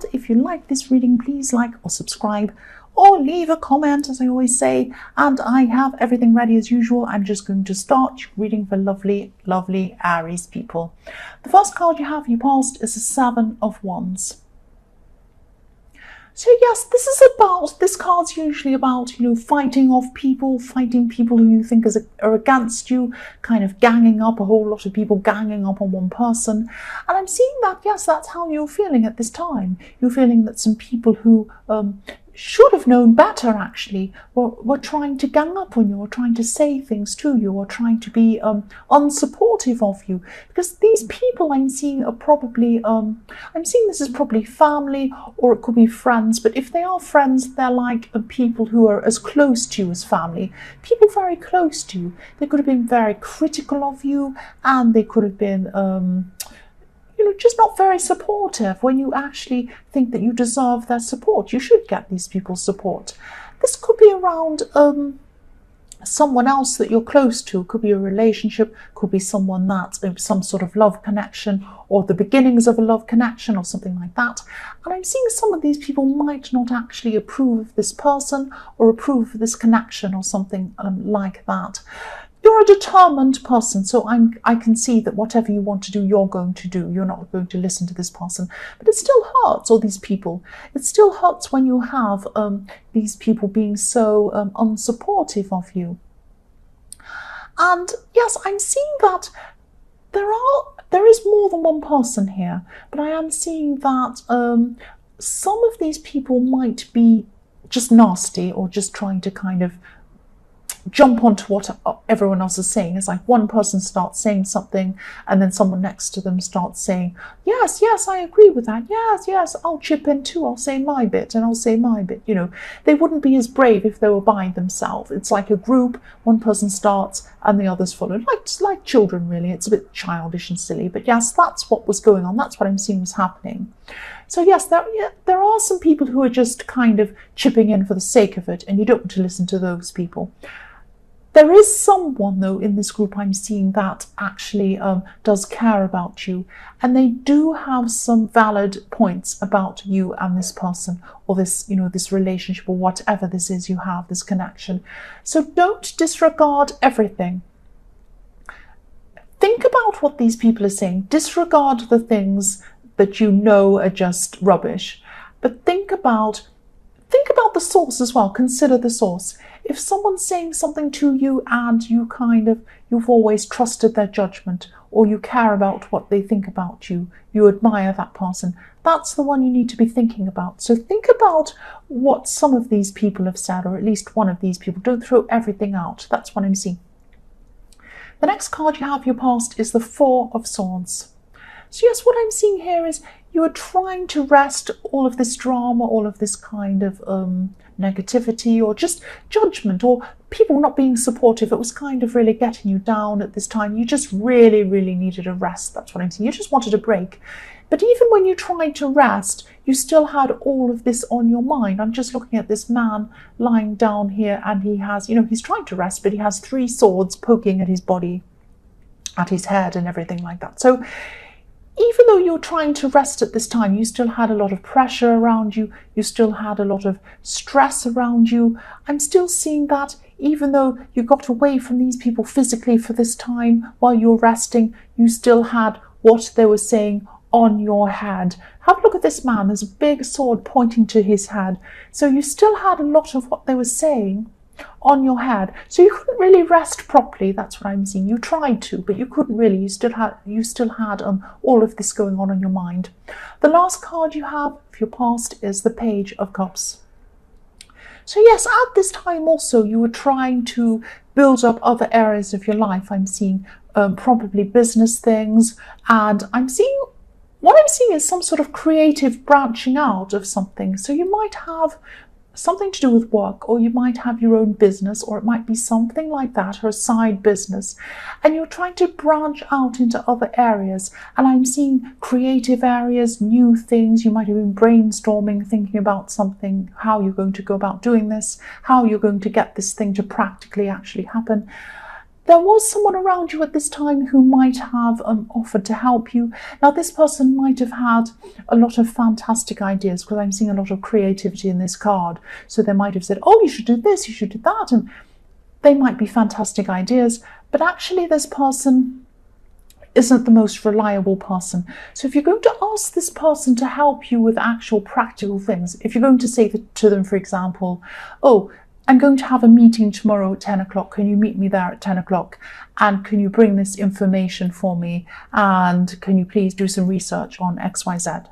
And if you like this reading, please like or subscribe or leave a comment, as I always say. And I have everything ready as usual. I'm just going to start reading for lovely, lovely Aries people. The first card you have, you passed, is the Seven of Wands. So yes, this card's usually about, fighting off people, fighting people who you think are against you, kind of ganging up, a whole lot of people ganging up on one person. And I'm seeing that, yes, that's how you're feeling at this time. You're feeling that some people who should have known better, actually, were trying to gang up on you, or trying to say things to you, or trying to be unsupportive of you. Because these people I'm seeing are probably, I'm seeing this as probably family, or it could be friends. But if they are friends, they're like people who are as close to you as family. People very close to you. They could have been very critical of you, and they could have been just not very supportive when you actually think that you deserve their support. You should get these people's support. This could be around someone else that you're close to. Could be a relationship, could be someone that, some sort of love connection, or the beginnings of a love connection, or something like that. And I'm seeing some of these people might not actually approve of this person, or approve of this connection, or something like that. You're a determined person, so I can see that whatever you want to do, you're going to do. You're not going to listen to this person. But it still hurts, or these people. It still hurts when you have these people being so unsupportive of you. And yes, I'm seeing that there is more than one person here, but I am seeing that some of these people might be just nasty, or just trying to kind of jump onto what everyone else is saying. It's like one person starts saying something, and then someone next to them starts saying, yes, I agree with that. Yes, I'll chip in too. I'll say my bit, and I'll say my bit. They wouldn't be as brave if they were by themselves. It's like a group. One person starts and the others follow. Like children, really. It's a bit childish and silly. But yes, that's what was going on. That's what I'm seeing was happening. So yes, there are some people who are just kind of chipping in for the sake of it, and you don't want to listen to those people. There is someone, though, in this group I'm seeing that actually does care about you, and they do have some valid points about you and this person, or this, this relationship, or whatever this is you have, this connection. So don't disregard everything. Think about what these people are saying. Disregard the things that you know are just rubbish, but think about the source as well. Consider the source. If someone's saying something to you and you've always trusted their judgment, or you care about what they think about you, you admire that person, that's the one you need to be thinking about. So think about what some of these people have said, or at least one of these people. Don't throw everything out. That's what I'm seeing. The next card you have your past is the Four of Swords. So yes, what I'm seeing here is you are trying to wrest all of this drama, all of this kind of negativity, or just judgment, or people not being supportive. It was kind of really getting you down at this time. You just really, really needed a rest. That's what I'm saying. You just wanted a break. But even when you tried to rest, you still had all of this on your mind. I'm just looking at this man lying down here, and he has, he's trying to rest, but he has 3 swords poking at his body, at his head, and everything like that. So even though you're trying to rest at this time, you still had a lot of pressure around you. You still had a lot of stress around you. I'm still seeing that even though you got away from these people physically for this time while you're resting, you still had what they were saying on your head. Have a look at this man. There's a big sword pointing to his head. So you still had a lot of what they were saying on your head. So you couldn't really rest properly. That's what I'm seeing. You tried to, but you couldn't really. You still had all of this going on your mind. The last card you have of your past is the Page of Cups. So yes, at this time also you were trying to build up other areas of your life. I'm seeing probably business things, and what I'm seeing is some sort of creative branching out of something. So you might have something to do with work, or you might have your own business, or it might be something like that, or a side business, and you're trying to branch out into other areas. And I'm seeing creative areas, new things. You might have been brainstorming, thinking about something, how you're going to go about doing this, how you're going to get this thing to practically actually happen. there was someone around you at this time who might have offered to help you. Now, this person might have had a lot of fantastic ideas, because I'm seeing a lot of creativity in this card. So they might have said, oh, you should do this, you should do that. And they might be fantastic ideas. But actually, this person isn't the most reliable person. So if you're going to ask this person to help you with actual practical things, if you're going to say to them, for example, oh, I'm going to have a meeting tomorrow at 10 o'clock. Can you meet me there at 10 o'clock? And can you bring this information for me? And can you please do some research on XYZ?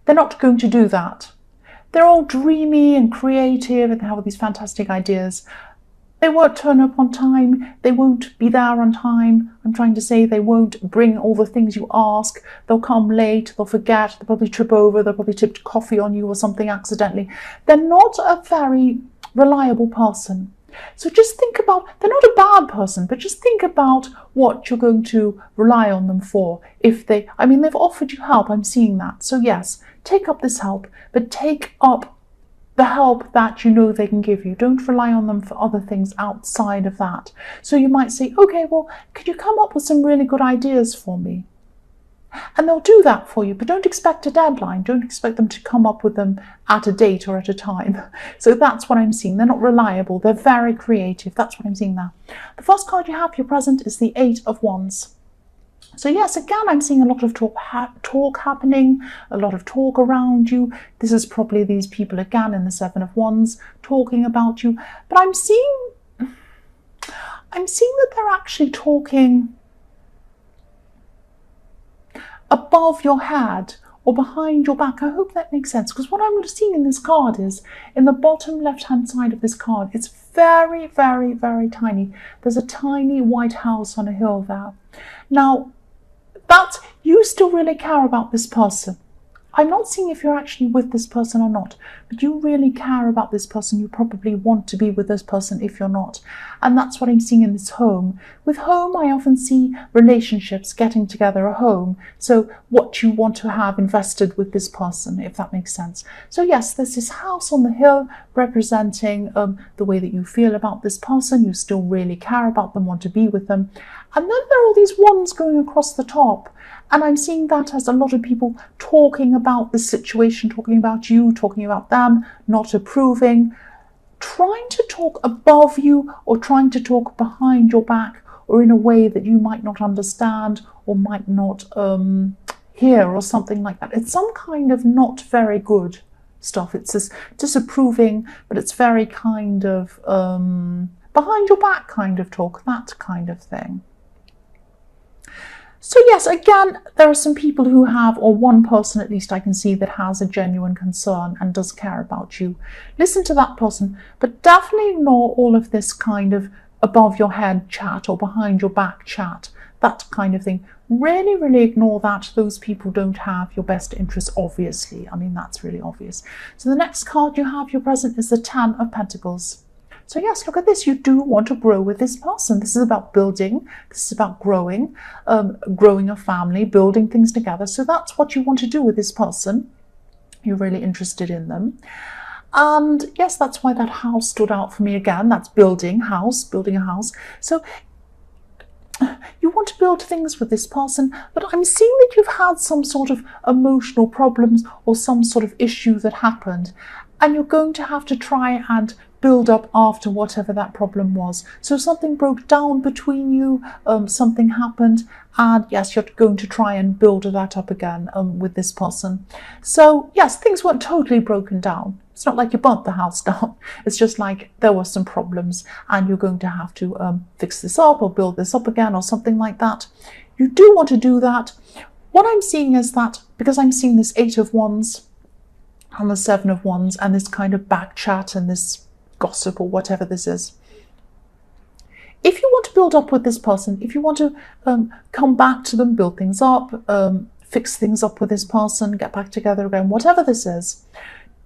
They're not going to do that. They're all dreamy and creative and they have all these fantastic ideas. They won't turn up on time. They won't be there on time. I'm trying to say they won't bring all the things you ask. They'll come late. They'll forget. They'll probably trip over. They'll probably tip coffee on you or something accidentally. They're not a very reliable person. So just think about, they're not a bad person, but just think about what you're going to rely on them for. If they, I mean, they've offered you help. I'm seeing that. So yes, take up this help, but take up the help that you know they can give you. Don't rely on them for other things outside of that. So you might say, okay, well, could you come up with some really good ideas for me? And they'll do that for you, but don't expect a deadline. Don't expect them to come up with them at a date or at a time. So that's what I'm seeing. They're not reliable. They're very creative. That's what I'm seeing there. The first card you have for your present is the 8 of Wands. So yes, again, I'm seeing a lot of talk happening, a lot of talk around you. This is probably these people again in the 7 of Wands talking about you. But I'm seeing that they're actually talking above your head or behind your back. I hope that makes sense, because what I'm seeing in this card is in the bottom left-hand side of this card, it's very, very, very tiny. There's a tiny white house on a hill there. Now, that's, you still really care about this person. I'm not seeing if you're actually with this person or not, but you really care about this person. You probably want to be with this person if you're not. And that's what I'm seeing in this home. With home, I often see relationships, getting together, a home. So what you want to have invested with this person, if that makes sense. So yes, there's this house on the hill representing the way that you feel about this person. You still really care about them, want to be with them. And then there are all these wands going across the top. And I'm seeing that as a lot of people talking about this situation, talking about you, talking about them, not approving, trying to talk above you or trying to talk behind your back or in a way that you might not understand or might not hear or something like that. It's some kind of not very good stuff. It's this disapproving, but it's very kind of behind your back kind of talk, that kind of thing. So yes, again, there are some people who have, or one person at least I can see that has a genuine concern and does care about you. Listen to that person, but definitely ignore all of this kind of above your head chat or behind your back chat, that kind of thing. Really, really ignore that. Those people don't have your best interests, obviously. I mean, that's really obvious. So the next card you have, your present, is the 10 of Pentacles. So yes, look at this. You do want to grow with this person. This is about building. This is about growing, growing a family, building things together. So that's what you want to do with this person. You're really interested in them. And yes, that's why that house stood out for me again. That's building a house. So you want to build things with this person, but I'm seeing that you've had some sort of emotional problems or some sort of issue that happened. And you're going to have to try and build up after whatever that problem was. So something broke down between you, something happened, and yes, you're going to try and build that up again with this person. So yes, things weren't totally broken down. It's not like you burnt the house down. It's just like there were some problems and you're going to have to fix this up or build this up again or something like that. You do want to do that. What I'm seeing is that, because I'm seeing this 8 of Wands and the 7 of Wands and this kind of back chat and this gossip or whatever this is. If you want to build up with this person, if you want to come back to them, build things up, fix things up with this person, get back together again, whatever this is,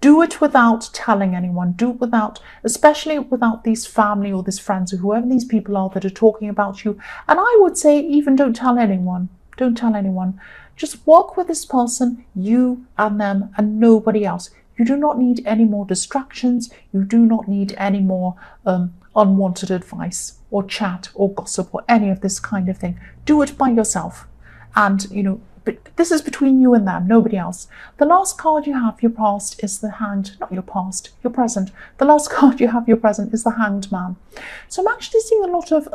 do it without telling anyone. Do it without, especially without these family or these friends or whoever these people are that are talking about you. And I would say even don't tell anyone. Don't tell anyone. Just work with this person, you and them and nobody else. You do not need any more distractions. You do not need any more unwanted advice or chat or gossip or any of this kind of thing. Do it by yourself. And, but this is between you and them, nobody else. The last card you have, your past, is the Hanged, not your past, your present. The last card you have, your present, is the Hanged Man. So I'm actually seeing a lot of,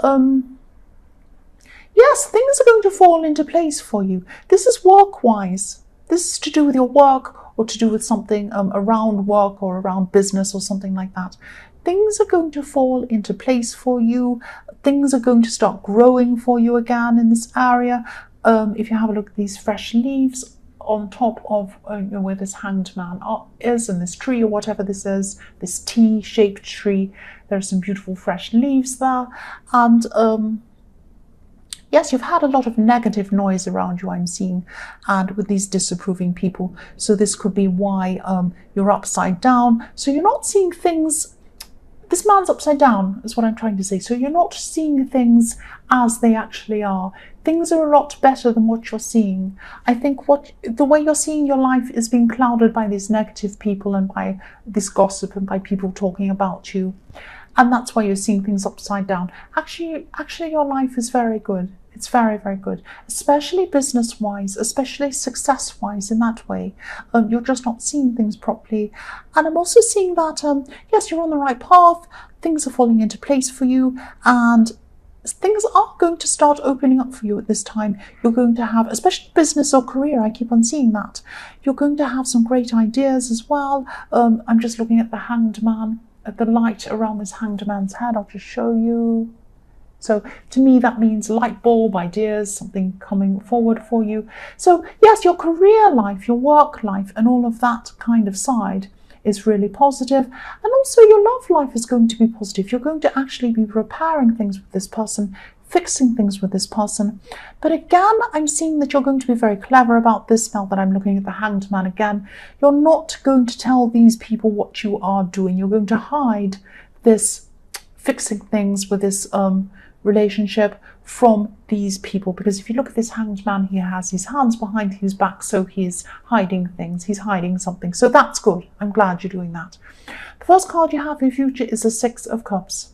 yes, things are going to fall into place for you. This is work-wise. This is to do with your work or to do with something around work or around business or something like that. Things are going to fall into place for you. Things are going to start growing for you again in this area. If you have a look at these fresh leaves on top of where this Hanged Man is, and this tree or whatever this is, this T-shaped tree, there are some beautiful fresh leaves there. And yes, you've had a lot of negative noise around you, I'm seeing, and with these disapproving people. So this could be why you're upside down. So you're not seeing things. This man's upside down, is what I'm trying to say. So you're not seeing things as they actually are. Things are a lot better than what you're seeing. I think the way you're seeing your life is being clouded by these negative people and by this gossip and by people talking about you. And that's why you're seeing things upside down. Actually, your life is very good. It's very, very good, especially business-wise, especially success-wise in that way. You're just not seeing things properly. And I'm also seeing that, yes, you're on the right path. Things are falling into place for you. And things are going to start opening up for you at this time. You're going to have, especially business or career, I keep on seeing that. You're going to have some great ideas as well. I'm just looking at the Hanged Man, at the light around this Hanged Man's head. I'll just show you. So to me, that means light bulb ideas, something coming forward for you. So yes, your career life, your work life, and all of that kind of side is really positive. And also your love life is going to be positive. You're going to actually be repairing things with this person, fixing things with this person. But again, I'm seeing that you're going to be very clever about this now that I'm looking at the Hanged Man again. You're not going to tell these people what you are doing. You're going to hide this fixing things with this relationship from these people, because if you look at this Hanged Man, he has his hands behind his back, so he's hiding things, he's hiding something. So that's good. I'm glad you're doing that. The first card you have in future is the Six of Cups.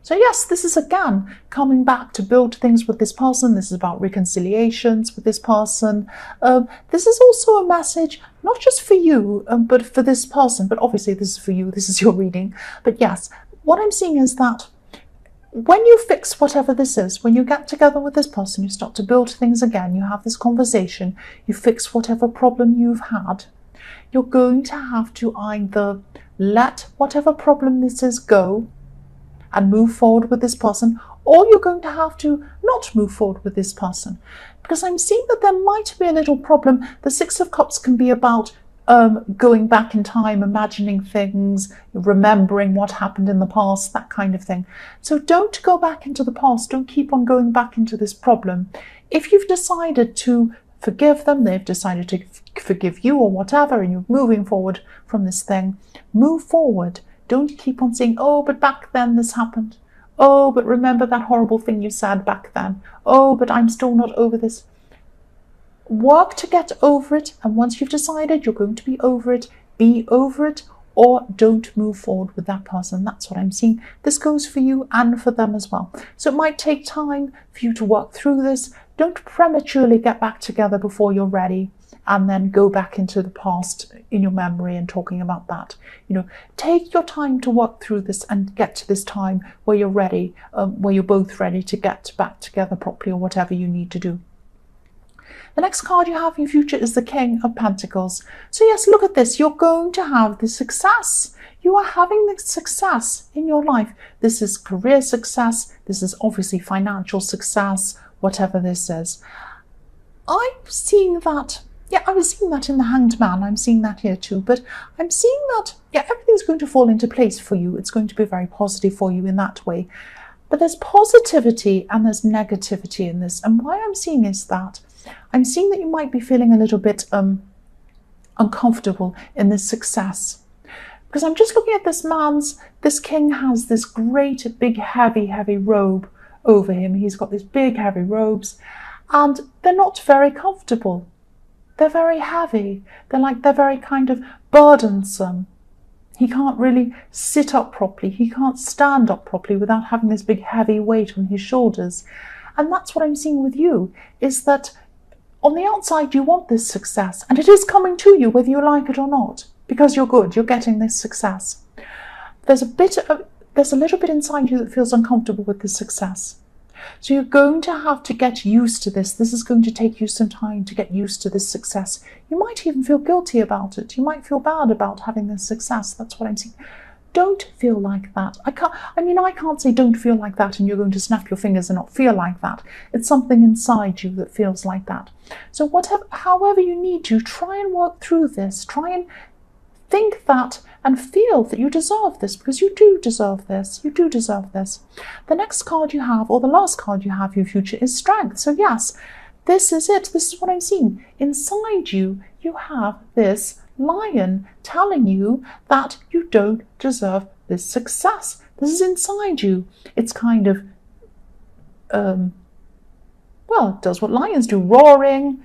So yes, this is again coming back to build things with this person. This is about reconciliations with this person. This is also a message not just for you, but for this person. But obviously this is for you, this is your reading. But yes, what I'm seeing is that when you fix whatever this is, when you get together with this person, you start to build things again, you have this conversation, you fix whatever problem you've had, you're going to have to either let whatever problem this is go and move forward with this person, or you're going to have to not move forward with this person. Because I'm seeing that there might be a little problem. The Six of Cups can be about going back in time, imagining things, remembering what happened in the past, that kind of thing. So don't go back into the past. Don't keep on going back into this problem. If you've decided to forgive them, they've decided to forgive you or whatever, and you're moving forward from this thing, move forward. Don't keep on saying, oh, but back then this happened. Oh, but remember that horrible thing you said back then. Oh, but I'm still not over this. Work to get over it, and once you've decided you're going to be over it, or don't move forward with that person. That's what I'm seeing. This goes for you and for them as well. So it might take time for you to work through this. Don't prematurely get back together before you're ready and then go back into the past in your memory and talking about that. Take your time to work through this and get to this time where you're ready, where you're both ready to get back together properly or whatever you need to do. The next card you have in your future is the King of Pentacles. So yes, look at this. You're going to have the success. You are having the success in your life. This is career success. This is obviously financial success, whatever this is. I'm seeing that. Yeah, I was seeing that in the Hanged Man. I'm seeing that here too. But I'm seeing that, yeah, everything's going to fall into place for you. It's going to be very positive for you in that way. But there's positivity and there's negativity in this. And why I'm seeing is that I'm seeing that you might be feeling a little bit uncomfortable in this success. Because I'm just looking at this king has this great, big, heavy robe over him. He's got these big, heavy robes, and they're not very comfortable. they're very heavy. They're very kind of burdensome. He can't really sit up properly. He can't stand up properly without having this big heavy weight on his shoulders. And that's what I'm seeing with you, is that on the outside you want this success, and it is coming to you whether you like it or not, because you're good, you're getting this success. There's a little bit inside you that feels uncomfortable with this success. So you're going to have to get used to this. This is going to take you some time to get used to this success. You might even feel guilty about it. You might feel bad about having this success. That's what I'm seeing. Don't feel like that. I can't say don't feel like that and you're going to snap your fingers and not feel like that. It's something inside you that feels like that. So however you need to, try and work through this. Try and think that and feel that you deserve this, because you do deserve this. You do deserve this. The next card you have, or the last card you have, your future, is strength. So yes, this is it. This is what I'm seeing. Inside you, you have this lion telling you that you don't deserve this success. This is inside you. It's kind of, well, it does what lions do, roaring,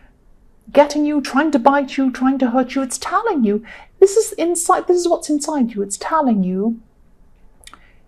getting you, trying to bite you, trying to hurt you. It's telling you, this is what's inside you. It's telling you,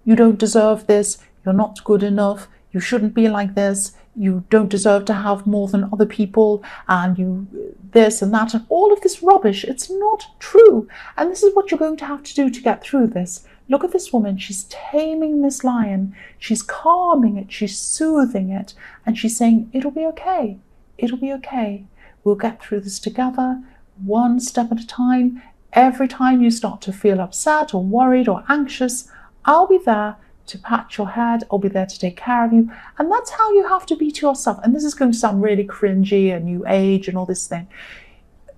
you don't deserve this, you're not good enough, you shouldn't be like this, you don't deserve to have more than other people, and you this and that, and all of this rubbish. It's not true. And this is what you're going to have to do to get through this. Look at this woman. She's taming this lion. She's calming it. She's soothing it. And she's saying, it'll be okay. It'll be okay. We'll get through this together, one step at a time. Every time you start to feel upset or worried or anxious, I'll be there to pat your head. I'll be there to take care of you. And that's how you have to be to yourself. And this is going to sound really cringy and new age and all this thing.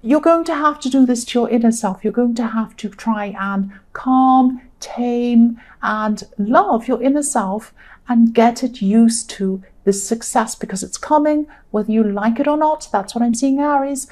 You're going to have to do this to your inner self. You're going to have to try and calm, tame, and love your inner self and get it used to this success, because it's coming, whether you like it or not. That's what I'm seeing, Aries.